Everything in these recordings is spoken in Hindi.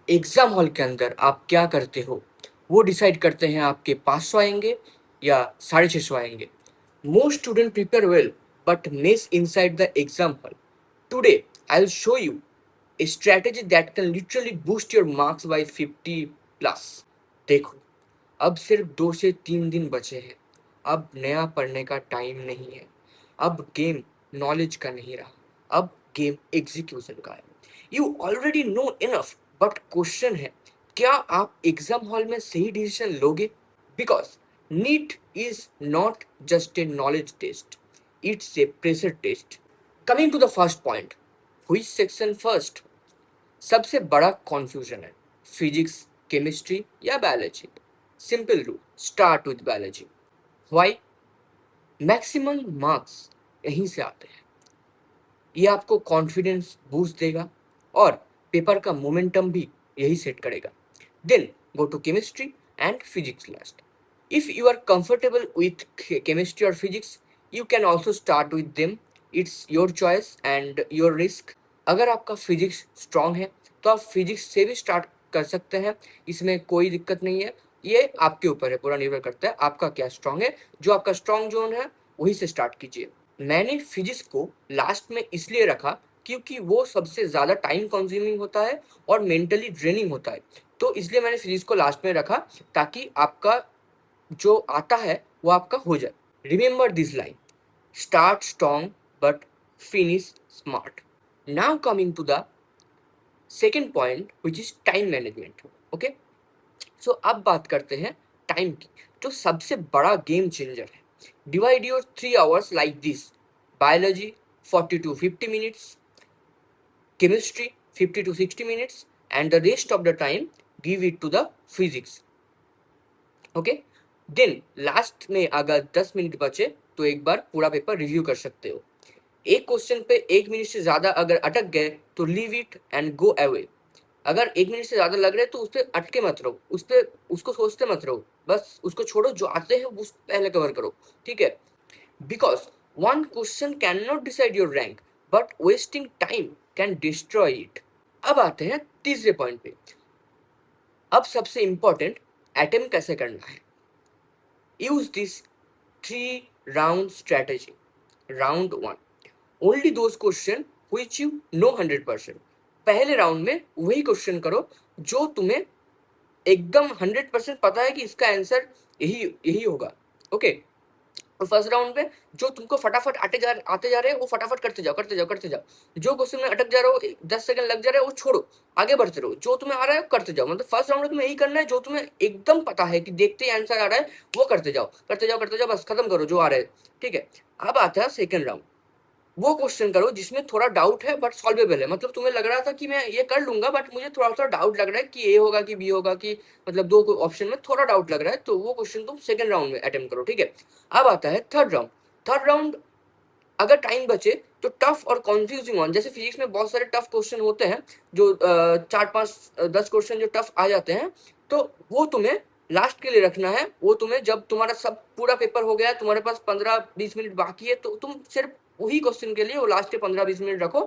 एग्जाम हॉल के अंदर आप क्या करते हो वो डिसाइड करते हैं आपके 500 आएंगे या 650 आएंगे. Most student prepare well but miss inside the exam hall. Today I will show you a strategy that can literally boost your marks by 50 plus. देखो, अब सिर्फ 2 से 3 दिन बचे हैं. अब नया पढ़ने का टाइम नहीं है. अब गेम नॉलेज का नहीं रहा. अब गेम एग्जीक्यूशन का है. You already know enough, but question है, क्या आप एग्जाम हॉल में सही डिसीजन लोगे? Because NEET is not just a knowledge test, it's a pressure test. Coming to the first point, हुई सेक्शन फर्स्ट. सबसे बड़ा कॉन्फ्यूजन है, फिजिक्स, केमिस्ट्री या biology. Simple rule, start with biology. Why? Maximum marks यहीं से आते हैं. ये आपको कॉन्फिडेंस बूस्ट देगा और पेपर का मोमेंटम भी यही सेट करेगा. Then go to chemistry and physics last. If you are comfortable with chemistry और physics, you can also start with them. It's your choice and your risk. अगर आपका फिजिक्स स्ट्रांग है तो आप फिजिक्स से भी स्टार्ट कर सकते हैं, इसमें कोई दिक्कत नहीं है. ये आपके ऊपर है, पूरा निर्भर करता है आपका क्या स्ट्रांग है. जो आपका स्ट्रांग जोन है वही से स्टार्ट कीजिए. मैंने फिजिक्स को लास्ट में इसलिए रखा क्योंकि वो सबसे ज़्यादा टाइम कंज्यूमिंग होता है और मेंटली ड्रेनिंग होता है. तो इसलिए मैंने फिजिक्स को लास्ट में रखा ताकि आपका जो आता है वो आपका हो जाए. Remember this line, start strong but finish smart. Now coming to the second point which is time management. Okay, so अब बात करते हैं टाइम की, जो सबसे बड़ा गेम चेंजर है. Divide your 3 hours like this. Biology 40 to 50 minutes, chemistry 50 to 60 minutes, and the rest of the time give it to the physics. Okay, then last में अगर 10 मिनट बचे तो एक बार पूरा पेपर रिव्यू कर सकते हो. एक क्वेश्चन पे 1 मिनट से ज्यादा अगर अटक गए तो leave it and go away. अगर 1 मिनट से ज्यादा लग रहा है तो उस पर अटके मत रहो, उस पर उसको सोचते मत रहो, बस उसको छोड़ो. जो आते हैं उस पहले कवर करो, ठीक है. Because one question can not decide your rank, but wasting time can destroy it. अब आते हैं तीसरे पॉइंट पे. अब सबसे इंपॉर्टेंट, अटेम्प्ट कैसे करना है. Use this 3 round strategy. Round 1, only those question which you know 100%. पहले राउंड में वही क्वेश्चन करो जो तुम्हें एकदम 100% पता है कि इसका आंसर यही यही होगा. ओके, तो फर्स्ट राउंड में जो तुमको फटाफट आते जा रहे हैं वो फटाफट करते जाओ. जो क्वेश्चन में अटक जा रहे हो, 10 सेकंड लग जा रहे हैं, वो छोड़ो, आगे बढ़ते रहो. जो तुम्हें आ रहा है करते जाओ. मतलब फर्स्ट राउंड में तुम्हें यही करना है, जो तुम्हें एकदम पता है कि देखते ही आंसर आ रहा है वो करते जाओ, बस खत्म करो जो आ रहा है, ठीक है. अब आता है सेकंड राउंड. वो क्वेश्चन करो जिसमें थोड़ा डाउट है बट सॉल्वेबल है. मतलब तुम्हें लग रहा था कि मैं ये कर लूंगा बट मुझे थोड़ा सा डाउट लग रहा है कि ए होगा कि बी होगा, कि मतलब दो ऑप्शन में थोड़ा डाउट लग रहा है, तो वो क्वेश्चन तुम सेकंड राउंड में अटेम्प्ट करो, ठीक है. अब आता है थर्ड राउंड. थर्ड राउंड अगर टाइम बचे तो टफ और कॉन्फ्यूजिंग वन, जैसे फिजिक्स में बहुत सारे टफ क्वेश्चन होते हैं, जो 4 5 10 क्वेश्चन जो टफ आ जाते हैं, तो वो तुम्हें लास्ट के लिए रखना है. वो तुम्हें जब तुम्हारा सब पूरा पेपर हो गया, तुम्हारे पास 15 20 मिनट बाकी है, तो तुम सिर्फ वही क्वेश्चन के लिए वो लास्ट के 15 20 मिनट रखो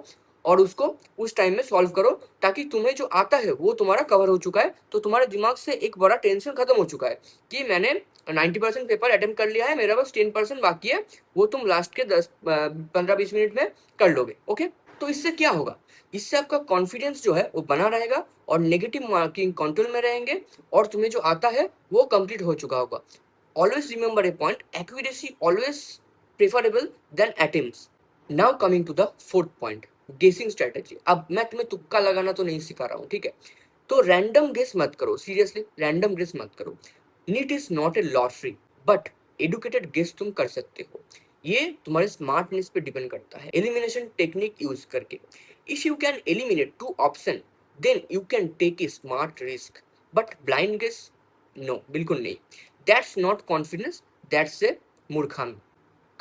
और उसको उस टाइम में सॉल्व करो, ताकि तुम्हें जो आता है वो तुम्हारा कवर हो चुका है. तो तुम्हारे दिमाग से एक बड़ा टेंशन खत्म हो चुका है कि मैंने 90% पेपर अटेम्प्ट कर लिया है, मेरा बस 10% बाकी है, वो तुम लास्ट के 15 20 मिनट में कर लोगे. ओके, तो इससे क्या होगा, इससे आपका कॉन्फिडेंस जो है वो बना रहेगा और नेगेटिव मार्किंग कंट्रोल में रहेंगे और तुम्हें जो आता है वो कंप्लीट हो चुका होगा. Always remember a point, accuracy always preferable than attempts. Now coming to the fourth point, guessing strategy. अब मैं तुम्हें तुक्का लगाना तो नहीं सिखा रहा हूँ, ठीक है. तो रैंडम गेस मत करो, सीरियसली रैंडम गेस मत करो. NEET is not a lottery, but educated guess तुम कर सकते हो. ये तुम्हारे स्मार्टनेस पे डिपेंड करता है, एलिमिनेशन टेक्निक यूज करके. If you can eliminate 2 option, then you can take a smart risk. But blind guess, no, बिल्कुल नहीं. That's not confidence, that's a मूर्खामी.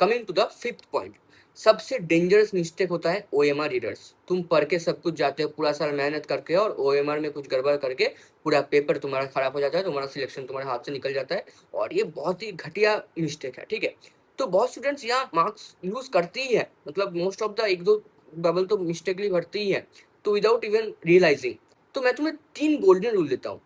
Coming to the fifth point, सबसे डेंजरस मिस्टेक होता है ओएमआर एरर्स. तुम पढ़ के सब कुछ जाते हो पूरा साल मेहनत करके और ओएमआर में कुछ गड़बड़ करके पूरा पेपर तुम्हारा खराब हो जाता है, तुम्हारा सिलेक्शन तुम्हारे हाथ से निकल जाता है, और ये बहुत ही घटिया मिस्टेक है, ठीक है. तो बहुत स्टूडेंट्स यहाँ मार्क्स यूज करती ही है, मतलब मोस्ट ऑफ द 1 2 बबल तो मिस्टेकली भरती ही है, तो विदाउट इवन रियलाइजिंग. तो मैं तुम्हें 3 गोल्डन रूल देता हूँ।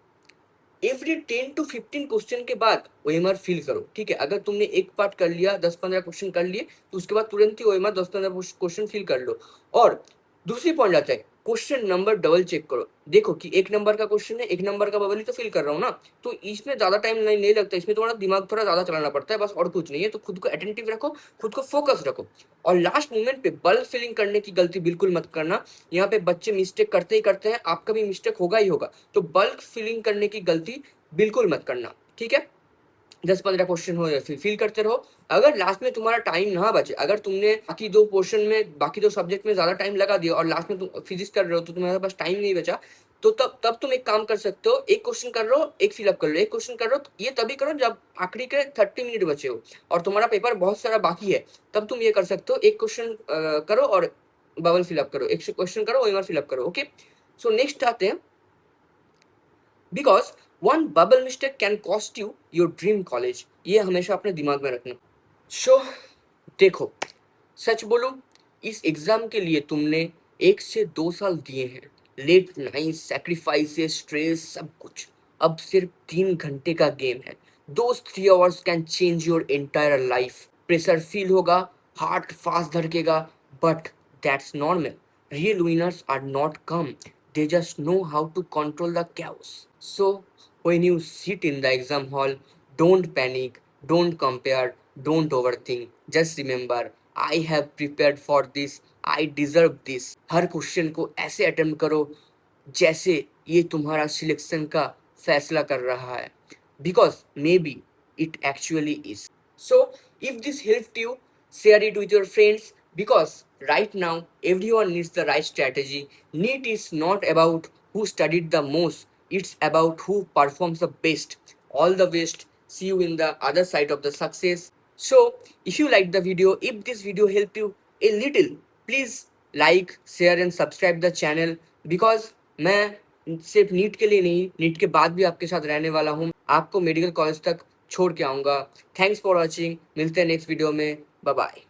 एवरी 10 to 15 क्वेश्चन के बाद ओएमआर फिल करो, ठीक है। अगर तुमने एक पार्ट कर लिया, 10-15 क्वेश्चन कर लिए, तो उसके बाद तुरंत ही ओएमआर 10-15 क्वेश्चन फिल कर लो। और दूसरी पॉइंट आता है, क्वेश्चन नंबर डबल चेक करो। देखो कि 1 नंबर का क्वेश्चन है, 1 नंबर का बबल ही तो फिल कर रहा हूँ ना, तो इसमें ज्यादा टाइम नहीं लगता, इसमें तुम्हारा दिमाग थोड़ा ज्यादा चलाना पड़ता है, बस और कुछ नहीं है। तो खुद को अटेंटिव रखो, खुद को फोकस रखो। और लास्ट मोमेंट पे बल्क फिलिंग करने की गलती बिल्कुल मत करना। यहाँ पे बच्चे मिस्टेक करते ही करते हैं, आपका भी मिस्टेक होगा ही होगा, तो बल्क फिलिंग करने की गलती बिल्कुल मत करना, ठीक है। 10-15 क्वेश्चन हो या फिर फिल करते रहो। अगर लास्ट में तुम्हारा टाइम ना बचे, अगर तुमने बाकी दो सब्जेक्ट में ज्यादा टाइम लगा दिया और लास्ट में तुम फिजिक्स कर रहे हो तो तुम्हारे पास टाइम नहीं बचा, तो तब तुम एक काम कर सकते हो, एक क्वेश्चन कर रहे हो, एक फिलअप कर लो, एक क्वेश्चन कर रहे हो, ये तभी करो जब आखिरी के 30 मिनट बचे हो और तुम्हारा पेपर बहुत सारा बाकी है, तब तुम ये कर सकते हो, एक क्वेश्चन करो और बबल फिलअप करो, एक क्वेश्चन करो और फिलअप करो, ओके। सो नेक्स्ट आते हैं, because one bubble mistake can cost you your dream college. ये हमेशा अपने दिमाग में रखना। सो देखो, सच बोलो, इस एग्जाम के लिए तुमने 1 से 2 साल दिए हैं, लेट नाइट, सैक्रिफाइसेस, स्ट्रेस, सब कुछ। अब सिर्फ 3 घंटे का गेम है। Those 3 hours can change your entire life. Pressure feel होगा, हार्ट फास्ट धड़केगा, but that's normal. Real winners are not calm, they just know how to control the chaos. So, when you sit in the exam hall, don't panic, don't compare, don't overthink. Just remember, I have prepared for this, I deserve this. Her question को ऐसे अटेम्प्ट करो जैसे ये तुम्हारा सिलेक्शन का फैसला कर रहा है, because maybe it actually is. So, if this helped you, share it with your friends, because right now everyone needs the right strategy. NEET is not about who studied the most, it's about who performs the best. All the best. See you in the other side of the success. So, if you liked the video, if this video helped you a little, please like, share and subscribe the channel, because मैं सिर्फ नीट के लिए नहीं, नीट के बाद भी आपके साथ रहने वाला हूँ, आपको मेडिकल कॉलेज तक छोड़ के आऊँगा। थैंक्स फॉर वॉचिंग, मिलते हैं नेक्स्ट वीडियो में, बाय बाय।